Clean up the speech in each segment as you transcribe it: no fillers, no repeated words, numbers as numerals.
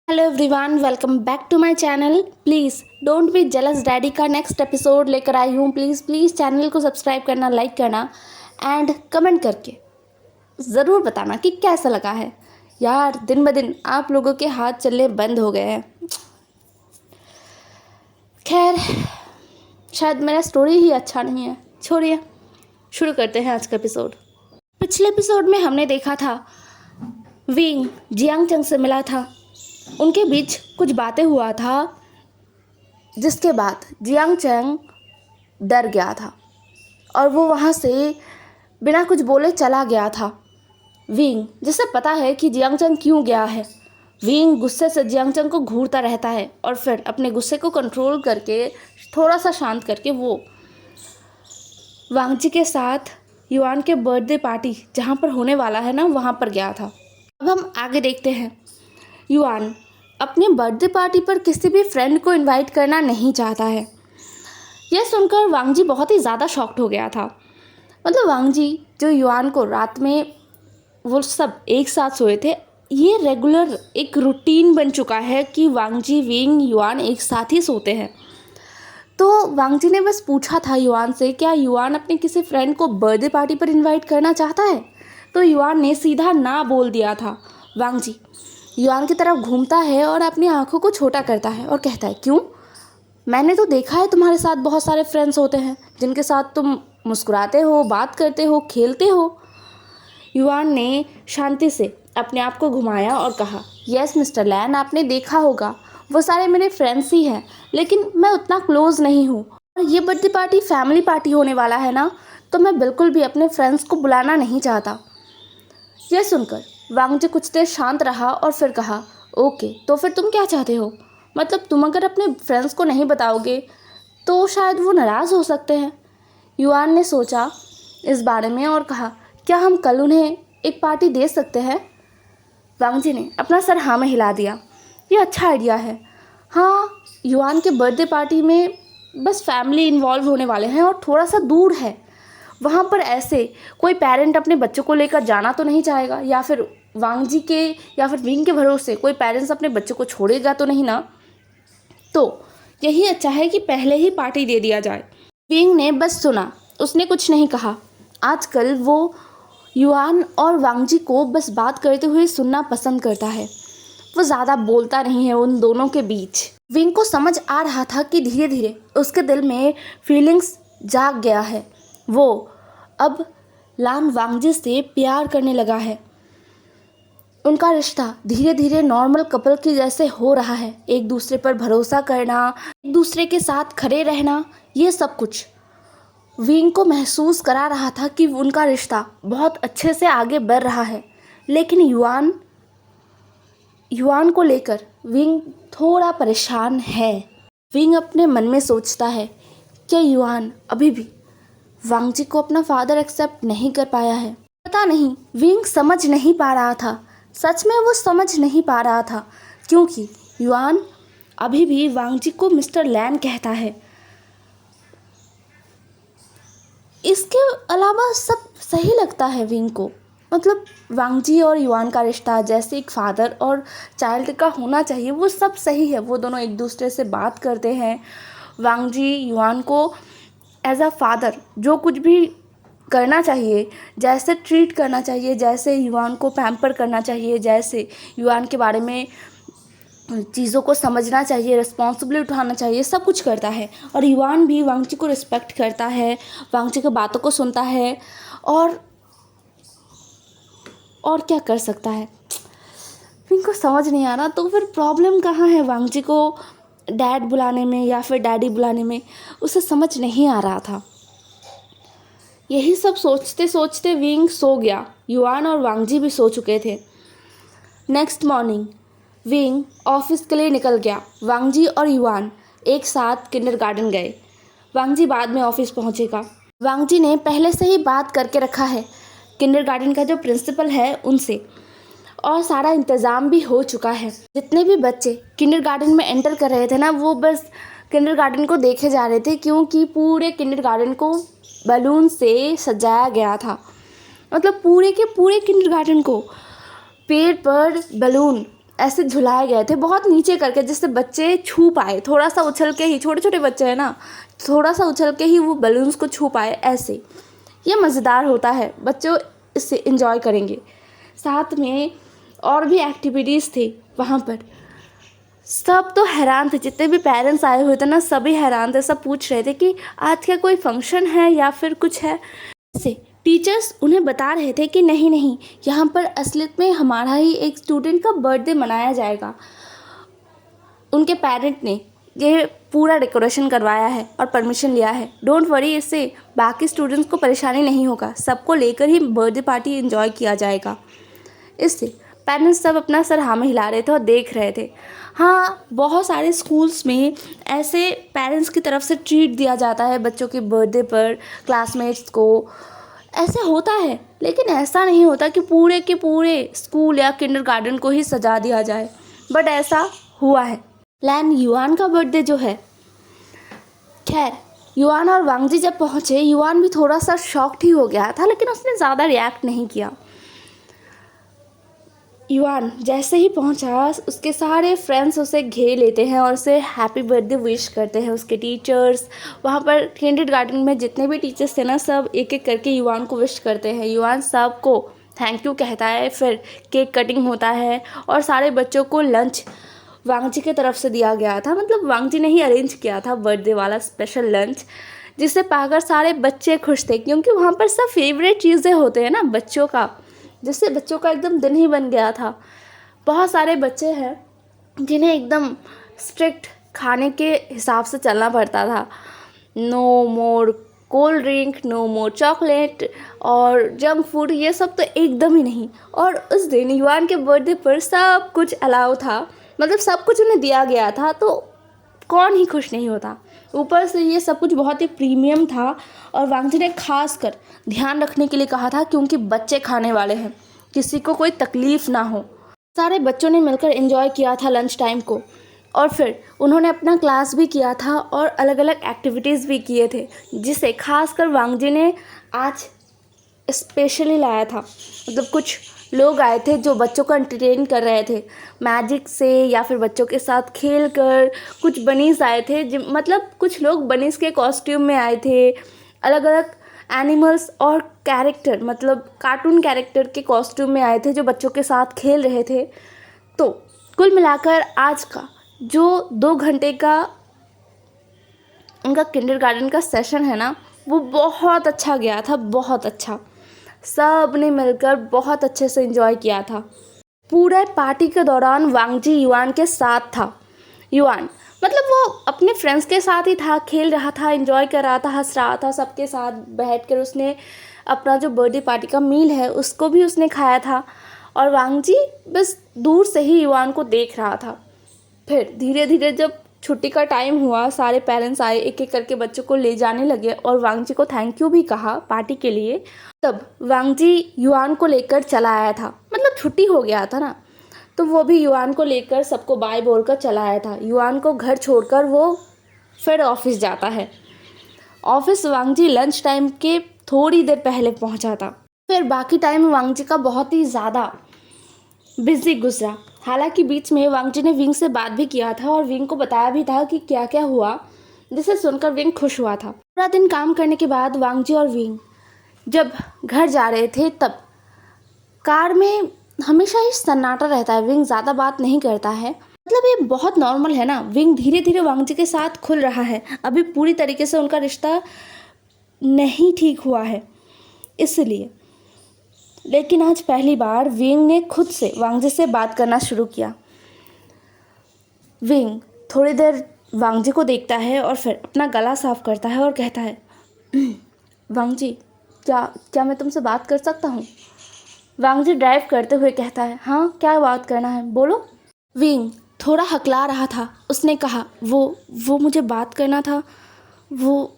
Hello everyone, welcome back to my channel. Please don't be jealous, daddy का next episode लेकर आई हूँ। Please channel को subscribe करना, लाइक करना एंड कमेंट करके ज़रूर बताना कि कैसा लगा है। यार, दिन ब दिन आप लोगों के हाथ चलने बंद हो गए हैं। खैर, शायद मेरा स्टोरी ही अच्छा नहीं है। छोड़िए, शुरू करते हैं आज का एपिसोड। पिछले एपिसोड में हमने देखा था विंग जियांग चंग से मिला था। उनके बीच कुछ बातें हुआ था, जिसके बाद जियांग चंग डर गया था और वो वहाँ से बिना कुछ बोले चला गया था। विंग, जिसे पता है कि जियांग चंग क्यों गया है, विंग गुस्से से जियांग चंग को घूरता रहता है और फिर अपने गुस्से को कंट्रोल करके थोड़ा सा शांत करके वो वांगजी के साथ युआन के बर्थडे पार्टी जहाँ पर होने वाला है ना, वहाँ पर गया था। अब हम आगे देखते हैं। युआन अपने बर्थडे पार्टी पर किसी भी फ्रेंड को इनवाइट करना नहीं चाहता है। यह सुनकर वांगजी बहुत ही ज़्यादा शॉक्ड हो गया था। मतलब वांगजी जो युआन को रात में वो सब एक साथ सोए थे, ये रेगुलर एक रूटीन बन चुका है कि वांगजी विंग युआन एक साथ ही सोते हैं। तो वांगजी ने बस पूछा था युआन से, क्या युआन अपने किसी फ्रेंड को बर्थडे पार्टी पर इनवाइट करना चाहता है? तो युआन ने सीधा ना बोल दिया था। वांगजी युआन की तरफ घूमता है और अपनी आंखों को छोटा करता है और कहता है, क्यों? मैंने तो देखा है तुम्हारे साथ बहुत सारे फ्रेंड्स होते हैं जिनके साथ तुम मुस्कुराते हो, बात करते हो, खेलते हो। युआन ने शांति से अपने आप को घुमाया और कहा, यस मिस्टर लैन, आपने देखा होगा, वो सारे मेरे फ्रेंड्स ही हैं, लेकिन मैं उतना क्लोज नहीं हूँ। और ये बर्थडे पार्टी फैमिली पार्टी होने वाला है ना, तो मैं बिल्कुल भी अपने फ्रेंड्स को बुलाना नहीं चाहता। यह सुनकर वांगजी कुछ देर शांत रहा और फिर कहा, ओके, तो फिर तुम क्या चाहते हो? मतलब तुम अगर अपने फ्रेंड्स को नहीं बताओगे तो शायद वो नाराज़ हो सकते हैं। युआन ने सोचा इस बारे में और कहा, क्या हम कल उन्हें एक पार्टी दे सकते हैं? वांगजी ने अपना सर हाँ में हिला दिया। ये अच्छा आइडिया है। हाँ, युआन के बर्थडे पार्टी में बस फैमिली इन्वॉल्व होने वाले हैं और थोड़ा सा दूर है। वहाँ पर ऐसे कोई पेरेंट अपने बच्चों को लेकर जाना तो नहीं चाहेगा, या फिर वांगजी के या फिर विंग के भरोसे कोई पेरेंट्स अपने बच्चों को छोड़ेगा तो नहीं ना। तो यही अच्छा है कि पहले ही पार्टी दे दिया जाए। विंग ने बस सुना, उसने कुछ नहीं कहा। आजकल वो युआन और वांगजी को बस बात करते हुए सुनना पसंद करता है। वो ज़्यादा बोलता नहीं है उन दोनों के बीच। विंग को समझ आ रहा था कि धीरे धीरे उसके दिल में फीलिंग्स जाग गया है। वो अब लान वांगजी से प्यार करने लगा है। उनका रिश्ता धीरे धीरे नॉर्मल कपल की जैसे हो रहा है। एक दूसरे पर भरोसा करना, एक दूसरे के साथ खड़े रहना, ये सब कुछ विंग को महसूस करा रहा था कि उनका रिश्ता बहुत अच्छे से आगे बढ़ रहा है। लेकिन युआन को लेकर विंग थोड़ा परेशान है। विंग अपने मन में सोचता है, क्या युआन अभी भी वांगजी को अपना फादर एक्सेप्ट नहीं कर पाया है? पता नहीं, विंग समझ नहीं पा रहा था। सच में वो समझ नहीं पा रहा था, क्योंकि युआन अभी भी वांगजी को मिस्टर लैन कहता है। इसके अलावा सब सही लगता है विंग को। मतलब वांगजी और युआन का रिश्ता जैसे एक फादर और चाइल्ड का होना चाहिए, वो सब सही है। वो दोनों एक दूसरे से बात करते हैं। वांगजी युआन को एज अ फादर जो कुछ भी करना चाहिए, जैसे ट्रीट करना चाहिए, जैसे युआन को पैम्पर करना चाहिए, जैसे युआन के बारे में चीज़ों को समझना चाहिए, रिस्पॉन्सिबिलिटी उठाना चाहिए, सब कुछ करता है। और युआन भी वांगजी को रिस्पेक्ट करता है, वांगजी की बातों को सुनता है। और क्या कर सकता है? विंग को समझ नहीं आ रहा, तो फिर प्रॉब्लम कहाँ है वांगजी को डैड बुलाने में या फिर डैडी बुलाने में? उसे समझ नहीं आ रहा था। यही सब सोचते सोचते विंग सो गया। युआन और वांगजी भी सो चुके थे। नेक्स्ट मॉर्निंग विंग ऑफिस के लिए निकल गया। वांगजी और युआन एक साथ किंडरगार्टन गए। वांगजी बाद में ऑफिस पहुंचेगा। वांगजी ने पहले से ही बात करके रखा है किंडरगार्टन का जो प्रिंसिपल है उनसे, और सारा इंतज़ाम भी हो चुका है। जितने भी बच्चे किंडरगार्टन में एंटर कर रहे थे ना, वो बस किंडरगार्टन को देखे जा रहे थे, क्योंकि पूरे किंडरगार्टन को बलून से सजाया गया था। मतलब पूरे के पूरे किंडरगार्टन को पेड़ पर बलून ऐसे झुलाए गए थे बहुत नीचे करके, जिससे बच्चे छू पाए, थोड़ा सा उछल के ही, छोटे छोटे बच्चे हैं ना, थोड़ा सा उछल के ही वो बलून्स को छू पाए ऐसे। ये मज़ेदार होता है, बच्चों इससे इन्जॉय करेंगे। साथ में और भी एक्टिविटीज़ थी वहाँ पर। सब तो हैरान थे, जितने भी पेरेंट्स आए हुए थे ना सभी हैरान थे। सब पूछ रहे थे कि आज क्या कोई फंक्शन है या फिर कुछ है। से टीचर्स उन्हें बता रहे थे कि नहीं नहीं, यहाँ पर असलियत में हमारा ही एक स्टूडेंट का बर्थडे मनाया जाएगा। उनके पेरेंट ने ये पूरा डेकोरेशन करवाया है और परमिशन लिया है। डोंट वरी, इससे बाकी स्टूडेंट्स को परेशानी नहीं होगा, सबको लेकर ही बर्थडे पार्टी एंजॉय किया जाएगा। इससे पेरेंट्स सब अपना सर हाँ में हिला रहे थे और देख रहे थे। हाँ, बहुत सारे स्कूल्स में ऐसे पेरेंट्स की तरफ से ट्रीट दिया जाता है बच्चों के बर्थडे पर, क्लासमेट्स को, ऐसे होता है। लेकिन ऐसा नहीं होता कि पूरे के पूरे स्कूल या किंडरगार्टन को ही सजा दिया जाए, बट ऐसा हुआ है। लैन युआन का बर्थडे जो है, खैर युआन और वांगजी जब पहुँचे, युआन भी थोड़ा सा शॉक्ड ही हो गया था, लेकिन उसने ज़्यादा रिएक्ट नहीं किया। युआन जैसे ही पहुंचा, उसके सारे फ्रेंड्स उसे घेर लेते हैं और उसे हैप्पी बर्थडे विश करते हैं। उसके टीचर्स, वहाँ पर किंडरगार्टन में जितने भी टीचर्स थे ना, सब एक एक करके युआन को विश करते हैं। युआन सबको थैंक यू कहता है, फिर केक कटिंग होता है और सारे बच्चों को लंच वांगजी की तरफ से दिया गया था। मतलब वांगजी ने ही अरेंज किया था बर्थडे वाला स्पेशल लंच, जिसे पाकर सारे बच्चे खुश थे, क्योंकि वहाँ पर सब फेवरेट चीज़ें होते हैं ना बच्चों का, जिससे बच्चों का एकदम दिन ही बन गया था। बहुत सारे बच्चे हैं जिन्हें एकदम स्ट्रिक्ट खाने के हिसाब से चलना पड़ता था। No more cold drink, no more chocolate और जंक फूड, ये सब तो एकदम ही नहीं। और उस दिन युआन के बर्थडे पर सब कुछ अलाउ था, मतलब सब कुछ उन्हें दिया गया था, तो कौन ही खुश नहीं होता। ऊपर से ये सब कुछ बहुत ही प्रीमियम था और वांगजी ने खास कर ध्यान रखने के लिए कहा था, क्योंकि बच्चे खाने वाले हैं, किसी को कोई तकलीफ़ ना हो। सारे बच्चों ने मिलकर एंजॉय किया था लंच टाइम को, और फिर उन्होंने अपना क्लास भी किया था और अलग अलग एक्टिविटीज़ भी किए थे, जिसे खास कर वांगजी ने आज स्पेशली लाया था। मतलब कुछ लोग आए थे जो बच्चों को एंटरटेन कर रहे थे मैजिक से या फिर बच्चों के साथ खेल कर। कुछ बनीस आए थे, मतलब कुछ लोग बनीस के कॉस्ट्यूम में आए थे, अलग अलग एनिमल्स और कैरेक्टर, मतलब कार्टून कैरेक्टर के कॉस्ट्यूम में आए थे जो बच्चों के साथ खेल रहे थे। तो कुल मिलाकर आज का जो 2 घंटे का उनका किंडरगार्टन का सेशन है ना, वो बहुत अच्छा गया था, बहुत अच्छा। सब ने मिलकर बहुत अच्छे से एंजॉय किया था। पूरे पार्टी के दौरान वांगजी युआन के साथ था। युआन मतलब वो अपने फ्रेंड्स के साथ ही था, खेल रहा था, एंजॉय कर रहा था, हंस रहा था सबके साथ बैठकर। उसने अपना जो बर्थडे पार्टी का मील है उसको भी उसने खाया था, और वांगजी बस दूर से ही युआन को देख रहा था। फिर धीरे धीरे जब छुट्टी का टाइम हुआ, सारे पेरेंट्स आए, एक एक करके बच्चों को ले जाने लगे और वांगजी को थैंक यू भी कहा पार्टी के लिए। तब वांगजी युआन को लेकर चला आया था, मतलब छुट्टी हो गया था ना, तो वो भी युआन को लेकर सबको बाय बोलकर चला आया था। युआन को घर छोड़कर वो फिर ऑफिस जाता है। ऑफिस वांगजी लंच टाइम के थोड़ी देर पहले पहुंचा था। फिर बाकी टाइम वांगजी का बहुत ही ज़्यादा बिजी गुजरा। हालांकि बीच में वांगजी ने विंग से बात भी किया था और विंग को बताया भी था कि क्या क्या हुआ, जिसे सुनकर विंग खुश हुआ था। पूरा दिन काम करने के बाद वांगजी और विंग जब घर जा रहे थे, तब कार में हमेशा ही सन्नाटा रहता है, विंग ज़्यादा बात नहीं करता है। मतलब ये बहुत नॉर्मल है ना। विंग धीरे धीरे वांगजी के साथ खुल रहा है, अभी पूरी तरीके से उनका रिश्ता नहीं ठीक हुआ है इसलिए। लेकिन आज पहली बार विंग ने खुद से वांगजी से बात करना शुरू किया। विंग थोड़ी देर वांगजी को देखता है और फिर अपना गला साफ करता है और कहता है, वांगजी क्या मैं तुमसे बात कर सकता हूँ? वांगजी ड्राइव करते हुए कहता है, हाँ क्या बात करना है, बोलो। विंग थोड़ा हकला रहा था, उसने कहा, वो मुझे बात करना था, वो।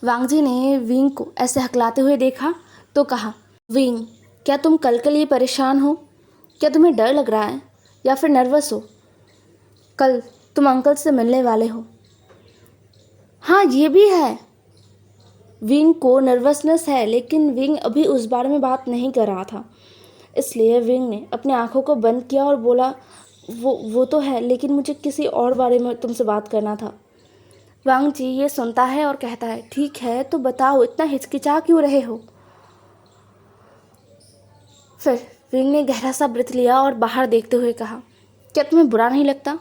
वांगजी ने विंग को ऐसे हकलाते हुए देखा तो कहा, विंग क्या तुम कल के लिए परेशान हो? क्या तुम्हें डर लग रहा है या फिर नर्वस हो? कल तुम अंकल से मिलने वाले हो। हाँ ये भी है। विंग को नर्वसनेस है, लेकिन विंग अभी उस बारे में बात नहीं कर रहा था। इसलिए विंग ने अपनी आंखों को बंद किया और बोला, वो तो है, लेकिन मुझे किसी और बारे में तुमसे बात करना था। वांग जी ये सुनता है और कहता है, ठीक है तो बताओ, इतना हिचकिचा क्यों रहे हो। फिर विंग ने गहरा सा ब्रेथ लिया और बाहर देखते हुए कहा, क्या तुम्हें बुरा नहीं लगता।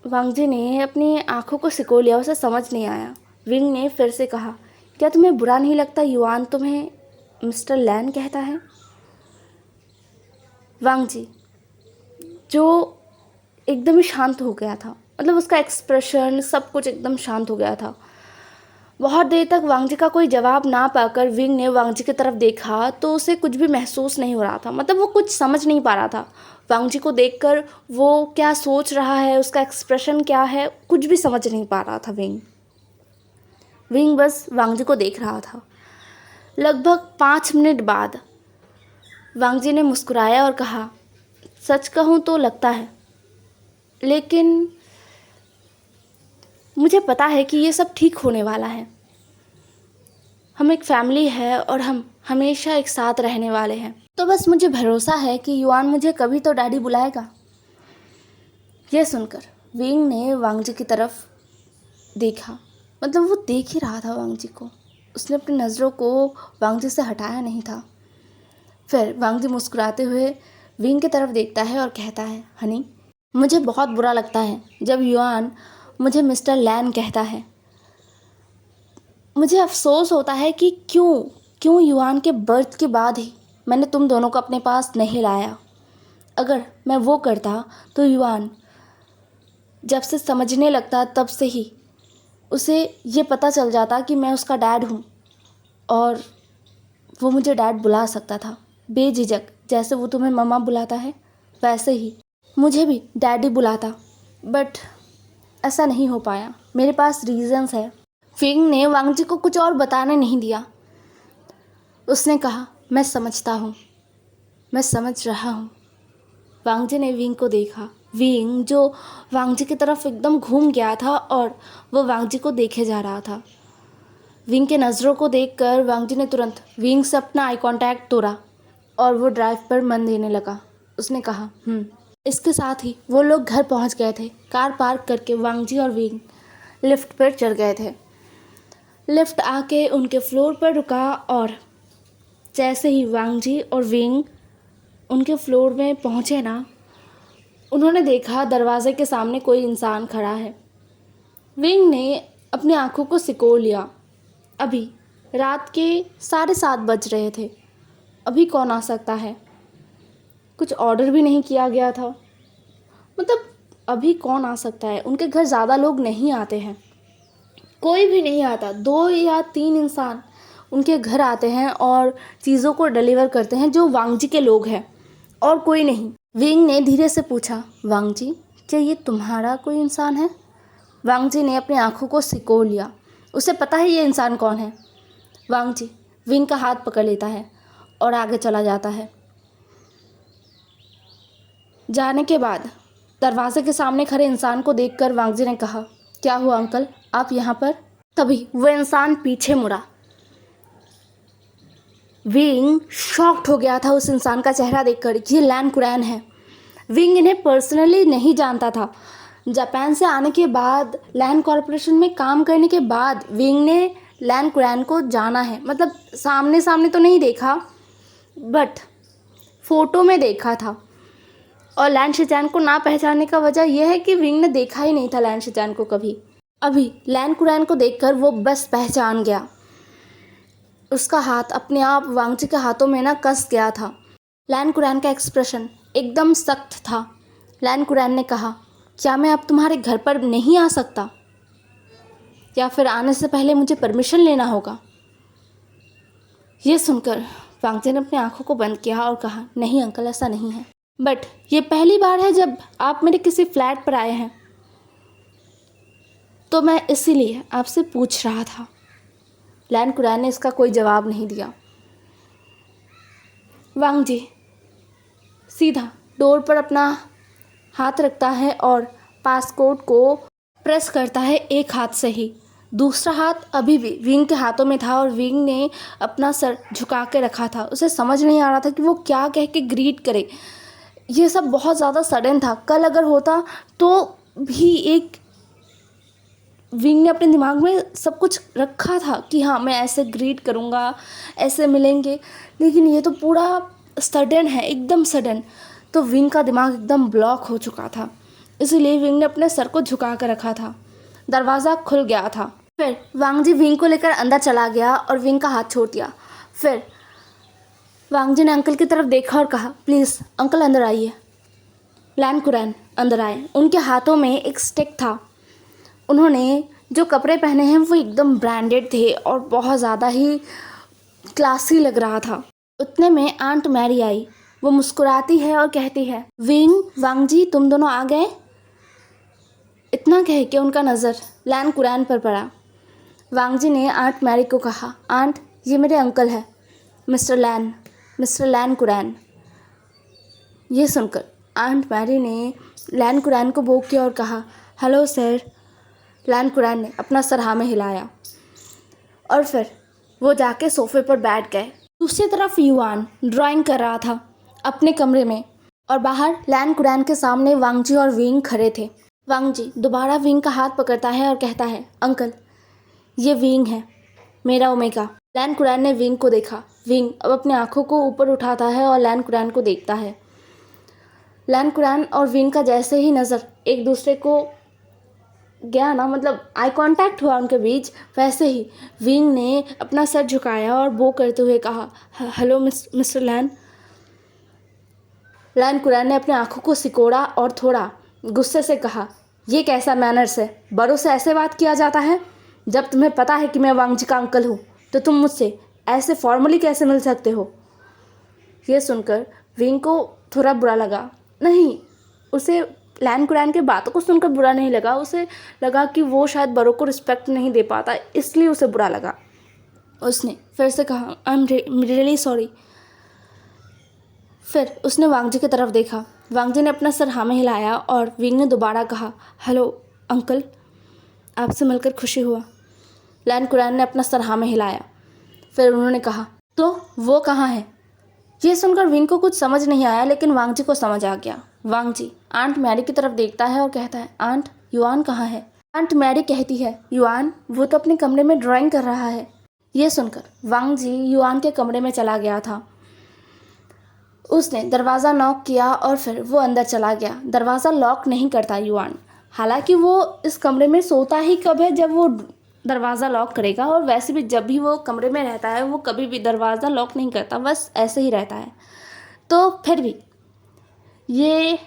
वांग जी ने अपनी आंखों को सिकोड़ लिया, उसे समझ नहीं आया। विंग ने फिर से कहा, क्या तुम्हें बुरा नहीं लगता युआन तुम्हें मिस्टर लैन कहता है। वांग जी जो एकदम ही शांत हो गया था, मतलब उसका एक्सप्रेशन सब कुछ एकदम शांत हो गया था। बहुत देर तक वांग जी का कोई जवाब ना पाकर विंग ने वांग जी की तरफ देखा तो उसे कुछ भी महसूस नहीं हो रहा था, मतलब वो कुछ समझ नहीं पा रहा था। वांग जी को देखकर वो क्या सोच रहा है, उसका एक्सप्रेशन क्या है, कुछ भी समझ नहीं पा रहा था। विंग बस वांग जी को देख रहा था। लगभग 5 मिनट बाद वांग जी ने मुस्कुराया और कहा, सच कहूँ तो लगता है, लेकिन मुझे पता है कि ये सब ठीक होने वाला है। हम एक फैमिली है और हम हमेशा एक साथ रहने वाले हैं, तो बस मुझे भरोसा है कि युआन मुझे कभी तो डैडी बुलाएगा। यह सुनकर विंग ने वांग जी की तरफ देखा, मतलब वो देख ही रहा था वांग जी को, उसने अपनी नज़रों को वांग जी से हटाया नहीं था। फिर वांग जी मुस्कुराते हुए विंग की तरफ देखता है और कहता है, हनी मुझे बहुत बुरा लगता है जब युआन मुझे मिस्टर लैन कहता है। मुझे अफसोस होता है कि क्यों युआन के बर्थ के बाद ही मैंने तुम दोनों को अपने पास नहीं लाया। अगर मैं वो करता तो युआन जब से समझने लगता तब से ही उसे ये पता चल जाता कि मैं उसका डैड हूँ और वो मुझे डैड बुला सकता था बेझिझक, जैसे वो तुम्हें मम्मा बुलाता है वैसे ही मुझे भी डैडी बुलाता, बट ऐसा नहीं हो पाया। मेरे पास रीज़न्स है। विंग ने वांग जी को कुछ और बताने नहीं दिया। उसने कहा, मैं समझता हूँ, मैं समझ रहा हूँ। वांग जी ने विंग को देखा। विंग जो वांग जी की तरफ एकदम घूम गया था और वो वांग जी को देखे जा रहा था। विंग के नज़रों को देखकर वांग जी ने तुरंत विंग से अपना आई कांटेक्ट तोड़ा और वो ड्राइव पर मन देने लगा। उसने कहा, इसके साथ ही वो लोग घर पहुंच गए थे। कार पार्क करके वांग जी और विंग लिफ्ट पर चढ़ गए थे। लिफ्ट आके उनके फ्लोर पर रुका और जैसे ही वांग जी और विंग उनके फ्लोर में पहुंचे ना, उन्होंने देखा दरवाजे के सामने कोई इंसान खड़ा है। विंग ने अपनी आंखों को सिकोड़ लिया। अभी रात के 7:30 बज रहे थे। अभी कौन आ सकता है? कुछ ऑर्डर भी नहीं किया गया था, मतलब अभी कौन आ सकता है? उनके घर ज़्यादा लोग नहीं आते हैं, कोई भी नहीं आता। 2 या 3 इंसान उनके घर आते हैं और चीज़ों को डिलीवर करते हैं जो वांग जी के लोग हैं, और कोई नहीं। विंग ने धीरे से पूछा, वांग जी क्या ये तुम्हारा कोई इंसान है? वांग जी ने अपनी आंखों को सिकोड़ लिया। उसे पता है ये इंसान कौन है। वांग जी विंग का हाथ पकड़ लेता है और आगे चला जाता है। जाने के बाद दरवाजे के सामने खड़े इंसान को देखकर वांग जी ने कहा, क्या हुआ अंकल, आप यहाँ पर? तभी वो इंसान पीछे मुड़ा। विंग शॉक्ड हो गया था उस इंसान का चेहरा देखकर। ये लैन कुरैन है। विंग इन्हें पर्सनली नहीं जानता था। जापान से आने के बाद, लैन कॉरपोरेशन में काम करने के बाद विंग ने लैन कुरैन को जाना है, मतलब सामने सामने तो नहीं देखा बट फ़ोटो में देखा था। और लैन शिचैन को ना पहचानने का वजह यह है कि विंग ने देखा ही नहीं था लैन शिचैन को कभी। अभी लैन कुरैन को देखकर वो बस पहचान गया। उसका हाथ अपने आप वांग जी के हाथों में ना कस गया था। लैन कुरैन का एक्सप्रेशन एकदम सख्त था। लैन कुरैन ने कहा, क्या मैं अब तुम्हारे घर पर नहीं आ सकता, या फिर आने से पहले मुझे परमिशन लेना होगा? ये सुनकर वांग जी ने अपनी आंखों को बंद किया और कहा, नहीं अंकल, ऐसा नहीं है, बट ये पहली बार है जब आप मेरे किसी फ्लैट पर आए हैं, तो मैं इसीलिए आपसे पूछ रहा था। लैन कुरैन ने इसका कोई जवाब नहीं दिया। वांग जी सीधा डोर पर अपना हाथ रखता है और पासकोड को प्रेस करता है एक हाथ से ही। दूसरा हाथ अभी भी विंग के हाथों में था और विंग ने अपना सर झुका के रखा था। उसे समझ नहीं आ रहा था कि वो क्या कह के ग्रीट करे। ये सब बहुत ज़्यादा सडन था। कल अगर होता तो भी एक विंग ने अपने दिमाग में सब कुछ रखा था कि हाँ मैं ऐसे ग्रीट करूँगा, ऐसे मिलेंगे, लेकिन ये तो पूरा सडन है, एकदम सडन। तो विंग का दिमाग एकदम ब्लॉक हो चुका था, इसीलिए विंग ने अपने सर को झुका कर रखा था। दरवाज़ा खुल गया था। फिर वांग जी विंग को लेकर अंदर चला गया और विंग का हाथ छोड़ दिया। फिर वांग जी ने अंकल की तरफ देखा और कहा, प्लीज़ अंकल अंदर आइए। लैन कुरैन अंदर आए। उनके हाथों में एक स्टिक था। उन्होंने जो कपड़े पहने हैं वो एकदम ब्रांडेड थे और बहुत ज़्यादा ही क्लासी लग रहा था। उतने में आंट मैरी आई। वो मुस्कुराती है और कहती है, विंग, वांग जी तुम दोनों आ गए। इतना कह के उनका नज़र लैन कुरैन पर पड़ा। वांग जी ने आंट मैरी को कहा, आंट ये मेरे अंकल है, मिस्टर लैन कुरैन। ये सुनकर आंट मैरी ने लैन कुरैन को बोक किया और कहा, हेलो सर। लैन कुरैन ने अपना सर हाँ में हिलाया और फिर वो जाके सोफे पर बैठ गए। दूसरी तरफ युआन ड्राइंग कर रहा था अपने कमरे में और बाहर लैन कुरैन के सामने वांग जी और विंग खड़े थे। वांग जी दोबारा विंग का हाथ पकड़ता है और कहता है, अंकल ये विंग है, मेरा ओमेगा। लैन कुरैन ने विंग को देखा। विंग अब अपनी आंखों को ऊपर उठाता है और लैन कुरैन को देखता है। लैन कुरैन और विंग का जैसे ही नज़र एक दूसरे को गया ना, मतलब आई कांटेक्ट हुआ उनके बीच, वैसे ही विंग ने अपना सर झुकाया और बो करते हुए कहा, हेलो मिस्टर लैन। लैन कुरैन ने अपनी आंखों को सिकोड़ा और थोड़ा गुस्से से कहा, ये कैसा मैनर्स है? बड़ों से ऐसे बात किया जाता है? जब तुम्हें पता है कि मैं वांग जी का अंकल हूँ तो तुम मुझसे ऐसे फॉर्मली कैसे मिल सकते हो? ये सुनकर विंग को थोड़ा बुरा लगा। नहीं, उसे लैन कुरैन के बातों को सुनकर बुरा नहीं लगा। उसे लगा कि वो शायद बड़ों को रिस्पेक्ट नहीं दे पाता, इसलिए उसे बुरा लगा। उसने फिर से कहा, आई एम रियली सॉरी। फिर उसने वांग जी की तरफ देखा। वांग जी ने अपना सर हाँ में हिलाया और विंग ने दोबारा कहा, हेलो अंकल, आपसे मिलकर खुशी हुआ। लैन कुरैन ने अपना सर हाँ में हिलाया। फिर उन्होंने कहा, तो वो कहाँ है? ये सुनकर विंग को कुछ समझ नहीं आया, लेकिन वांग जी को समझ आ गया। वांग जी आंट मैरी की तरफ देखता है और कहता है, आंट युआन कहाँ है? आंट मैरी कहती है, युआन वो तो अपने कमरे में ड्राइंग कर रहा है। ये सुनकर वांग जी युआन के कमरे में चला गया था। उसने दरवाज़ा नॉक किया और फिर वो अंदर चला गया। दरवाज़ा लॉक नहीं करता युआन, हालांकि वो इस कमरे में सोता ही कब है जब वो दरवाज़ा लॉक करेगा, और वैसे भी जब भी वो कमरे में रहता है वो कभी भी दरवाज़ा लॉक नहीं करता, बस ऐसे ही रहता है। तो फिर भी ये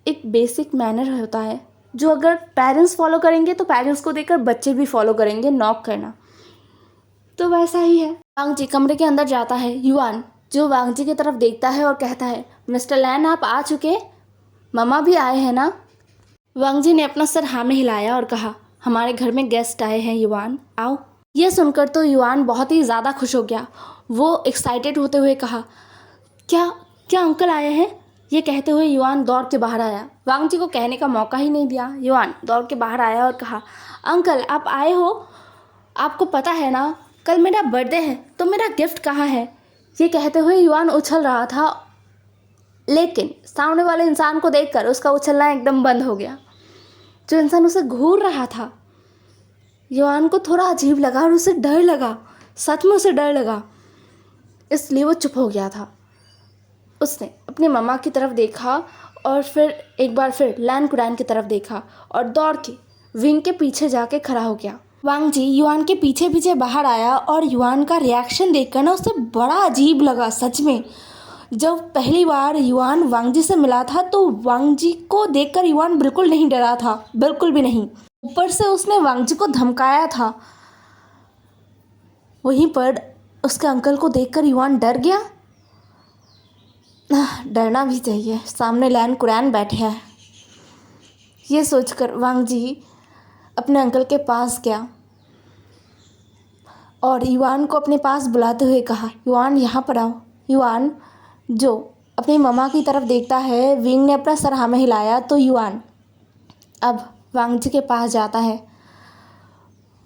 एक बेसिक मैनर होता है जो अगर पेरेंट्स फॉलो करेंगे तो पेरेंट्स को देखकर बच्चे भी फॉलो करेंगे, नॉक करना। तो वैसा ही है। वांग जी कमरे के अंदर जाता है। युआन जो वांग जी की तरफ देखता है और कहता है, मिस्टर लैन आप आ चुके? मम्मा भी आए हैं ना? वांग जी ने अपना सर हाँ में हिलाया और कहा, हमारे घर में गेस्ट आए हैं युआन, आओ। यह सुनकर तो युआन बहुत ही ज़्यादा खुश हो गया। वो एक्साइटेड होते हुए कहा, क्या क्या अंकल आए हैं? ये कहते हुए युआन दौड़ के बाहर आया। वांग जी को कहने का मौका ही नहीं दिया। युआन दौड़ के बाहर आया और कहा, अंकल आप आए हो? आपको पता है ना कल मेरा बर्थडे है, तो मेरा गिफ्ट कहाँ है? ये कहते हुए युआन उछल रहा था, लेकिन सामने वाले इंसान को देखकर उसका उछलना एकदम बंद हो गया। जो इंसान उसे घूर रहा था, युआन को थोड़ा अजीब लगा और उसे डर लगा, सच में उसे डर लगा, इसलिए वो चुप हो गया था। उसने अपनी मम्मा की तरफ देखा और फिर एक बार फिर लैन कुरैन की तरफ देखा और दौड़ के विंग के पीछे जाके खड़ा हो गया। वांग जी युआन के पीछे पीछे बाहर आया और युआन का रिएक्शन देखकर ना उसे बड़ा अजीब लगा। सच में जब पहली बार युआन वांग जी से मिला था तो वांग जी को देखकर युआन बिल्कुल नहीं डरा था, बिल्कुल भी नहीं। ऊपर से उसने वांग जी को धमकाया था। वहीं पर उसके अंकल को देखकर युआन डर गया। डरना भी चाहिए, सामने लैन कुरैन बैठे हैं। ये सोचकर वांग जी अपने अंकल के पास गया और युआन को अपने पास बुलाते हुए कहा, युआन यहाँ पर आओ। युआन जो अपनी मम्मा की तरफ देखता है, विंग ने अपना सर हाँ में हिलाया तो युआन अब वांग जी के पास जाता है।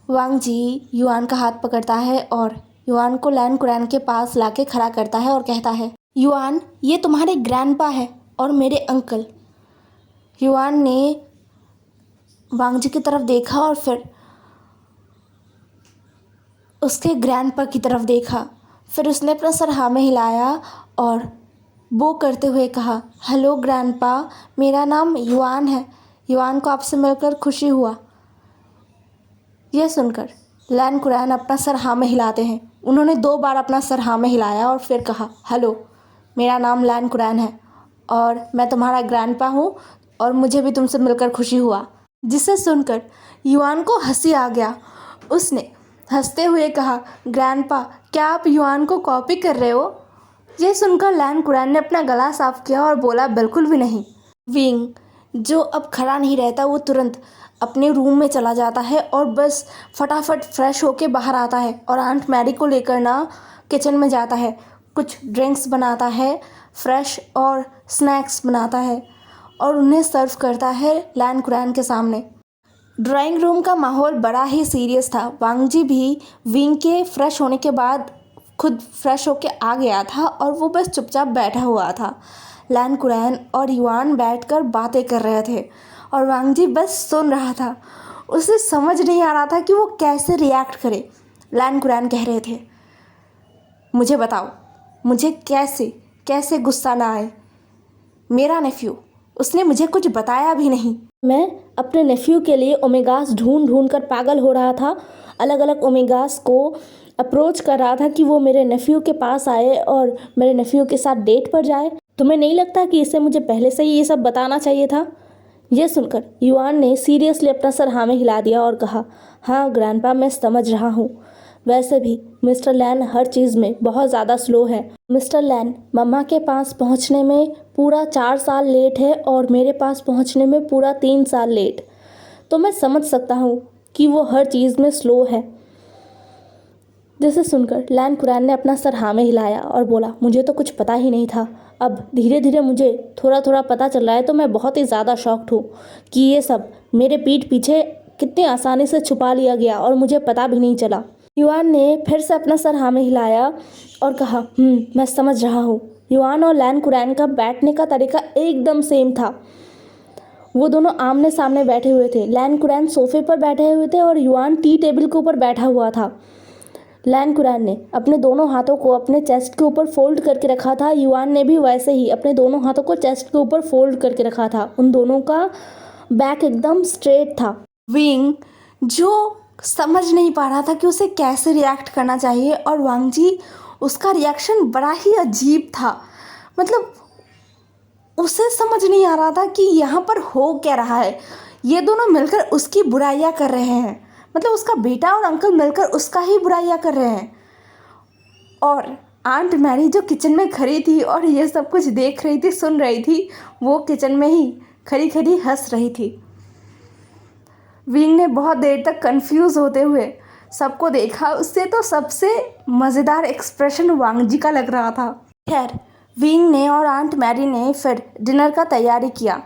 वांग जी युआन का हाथ पकड़ता है और युआन को लैन कुरैन के पास लाके खड़ा करता है और कहता है, युआन ये तुम्हारे ग्रैंडपा है और मेरे अंकल। युआन ने वांग जी की तरफ देखा और फिर उसके ग्रैंडपा की तरफ देखा। फिर उसने अपना सर हाँ में हिलाया और वो करते हुए कहा, हेलो ग्रैंडपा, मेरा नाम युआन है। युआन को आपसे मिलकर खुशी हुआ। यह सुनकर लैन कुरैन अपना सर हाँ में हिलाते हैं। उन्होंने 2 बार अपना सर हाँ में हिलाया और फिर कहा, हेलो, मेरा नाम लैन कुरैन है और मैं तुम्हारा ग्रैंडपा हूँ और मुझे भी तुमसे मिलकर खुशी हुआ। जिसे सुनकर युआन को हंसी आ गया। उसने हंसते हुए कहा, ग्रैंडपा, क्या आप युआन को कॉपी कर रहे हो? यह सुनकर लैन कुरैन ने अपना गला साफ किया और बोला, बिल्कुल भी नहीं। विंग, जो अब खड़ा नहीं रहता, वो तुरंत अपने रूम में चला जाता है और बस फटाफट फ्रेश होके बाहर आता है और आंट मैरी को लेकर ना किचन में जाता है। कुछ ड्रिंक्स बनाता है, फ्रेश और स्नैक्स बनाता है और उन्हें सर्व करता है लैन कुरैन के सामने। ड्राइंग रूम का माहौल बड़ा ही सीरियस था। वांग जी भी विंग के फ्रेश होने के बाद खुद फ्रेश होके आ गया था और वो बस चुपचाप बैठा हुआ था। लैन कुरैन और युआन बैठकर बातें कर रहे थे और वांग जी बस सुन रहा था। उसे समझ नहीं आ रहा था कि वो कैसे रिएक्ट करे। लैन कुरैन कह रहे थे, मुझे बताओ, मुझे कैसे कैसे गुस्सा ना आए। मेरा नेफ्यू, उसने मुझे कुछ बताया भी नहीं। मैं अपने नेफ्यू के लिए ओमेगास ढूंढ ढूंढ कर पागल हो रहा था। अलग अलग ओमेगास को अप्रोच कर रहा था कि वो मेरे नेफ्यू के पास आए और मेरे नेफ्यू के साथ डेट पर जाए। तुम्हें नहीं लगता कि इसे मुझे पहले से ही ये सब बताना चाहिए था? यह सुनकर युआन ने सीरियसली अपना सर हाँ में हिला दिया और कहा, हाँ ग्रैंडपा, मैं समझ रहा हूँ। वैसे भी मिस्टर लैन हर चीज़ में बहुत ज़्यादा स्लो है। मिस्टर लैन मम्मा के पास पहुँचने में पूरा 4 साल लेट है और मेरे पास पहुँचने में पूरा 3 साल लेट। तो मैं समझ सकता हूँ कि वो हर चीज़ में स्लो है। जिसे सुनकर लैन कुरैन ने अपना सर हाँ में हिलाया और बोला, मुझे तो कुछ पता ही नहीं था। अब धीरे धीरे मुझे थोड़ा थोड़ा पता चल रहा है, तो मैं बहुत ही ज़्यादा शॉक्ड हूँ कि ये सब मेरे पीठ पीछे कितनी आसानी से छुपा लिया गया और मुझे पता भी नहीं चला। युआन ने फिर से अपना सर हाँ में हिलाया और कहा, मैं समझ रहा हूँ। युआन और लैन कुरैन का बैठने का तरीका एकदम सेम था। वो दोनों आमने सामने बैठे हुए थे। लैन कुरैन सोफे पर बैठे हुए थे और युआन टी टेबल के ऊपर बैठा हुआ था। लैन कुरैन ने अपने दोनों हाथों को अपने चेस्ट के ऊपर फोल्ड करके रखा था। युआन ने भी वैसे ही अपने दोनों हाथों को चेस्ट के ऊपर फोल्ड करके रखा था। उन दोनों का बैक एकदम स्ट्रेट था। विंग, जो समझ नहीं पा रहा था कि उसे कैसे रिएक्ट करना चाहिए, और वांग जी, उसका रिएक्शन बड़ा ही अजीब था। मतलब उसे समझ नहीं आ रहा था कि यहाँ पर हो क्या रहा है। ये दोनों मिलकर उसकी बुराइयाँ कर रहे हैं। मतलब उसका बेटा और अंकल मिलकर उसका ही बुराइयाँ कर रहे हैं। और आंट मैरी जो किचन में खड़ी थी और ये सब कुछ देख रही थी, सुन रही थी, वो किचन में ही खड़ी खड़ी हंस रही थी। विंग ने बहुत देर तक कंफ्यूज होते हुए सबको देखा। उससे तो सबसे मज़ेदार एक्सप्रेशन वांग जी का लग रहा था। खैर, विंग ने और आंट मैरी ने फिर डिनर का तैयारी किया।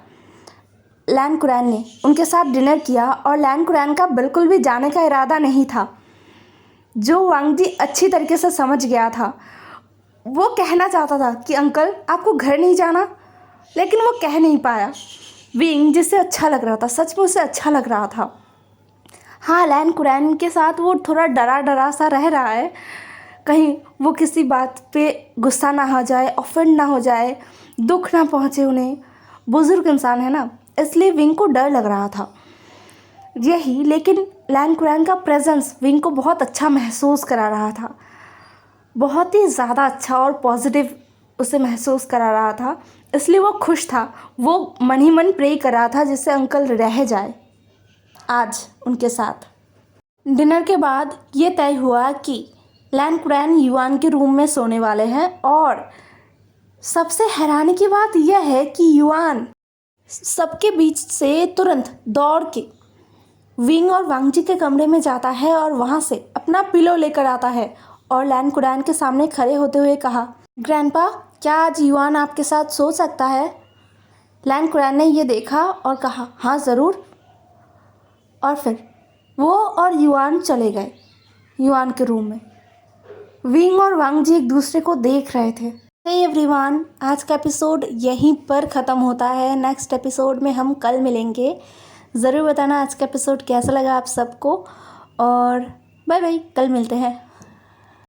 लैन कुरैन ने उनके साथ डिनर किया और लैन कुरैन का बिल्कुल भी जाने का इरादा नहीं था, जो वांग जी अच्छी तरीके से समझ गया था। वो कहना चाहता था कि अंकल, आपको घर नहीं जाना, लेकिन वो कह नहीं पाया। विंग, जिसे अच्छा लग रहा था, सच में उसे अच्छा लग रहा था। हाँ, लैन कुरैन के साथ वो थोड़ा डरा डरा सा रह रहा है, कहीं वो किसी बात पे गुस्सा ना हो जाए, ऑफेंड ना हो जाए, दुख ना पहुँचे उन्हें। बुज़ुर्ग इंसान है ना, इसलिए विंग को डर लग रहा था यही। लेकिन लैन कुरैन का प्रेजेंस विंग को बहुत अच्छा महसूस करा रहा था, बहुत ही ज़्यादा अच्छा और पॉजिटिव उसे महसूस करा रहा था। इसलिए वो खुश था। वो मन ही मन प्रे कर रहा था जिससे अंकल रह जाए आज उनके साथ। डिनर के बाद ये तय हुआ कि लैन कुरैन युआन के रूम में सोने वाले हैं। और सबसे हैरानी की बात यह है कि युआन सबके बीच से तुरंत दौड़ के विंग और वांग जी के कमरे में जाता है और वहाँ से अपना पिलो लेकर आता है और लैन कुरैन के सामने खड़े होते हुए कहा, ग्रैंडपा, क्या आज युआन आपके साथ सो सकता है? लैन कुरैन ने ये देखा और कहा, हाँ ज़रूर। और फिर वो और युआन चले गए युआन के रूम में। विंग और वांग जी एक दूसरे को देख रहे थे। हे एवरीवन, आज का एपिसोड यहीं पर ख़त्म होता है। नेक्स्ट एपिसोड में हम कल मिलेंगे। ज़रूर बताना आज का एपिसोड कैसा लगा आप सबको, और बाय बाय, कल मिलते हैं।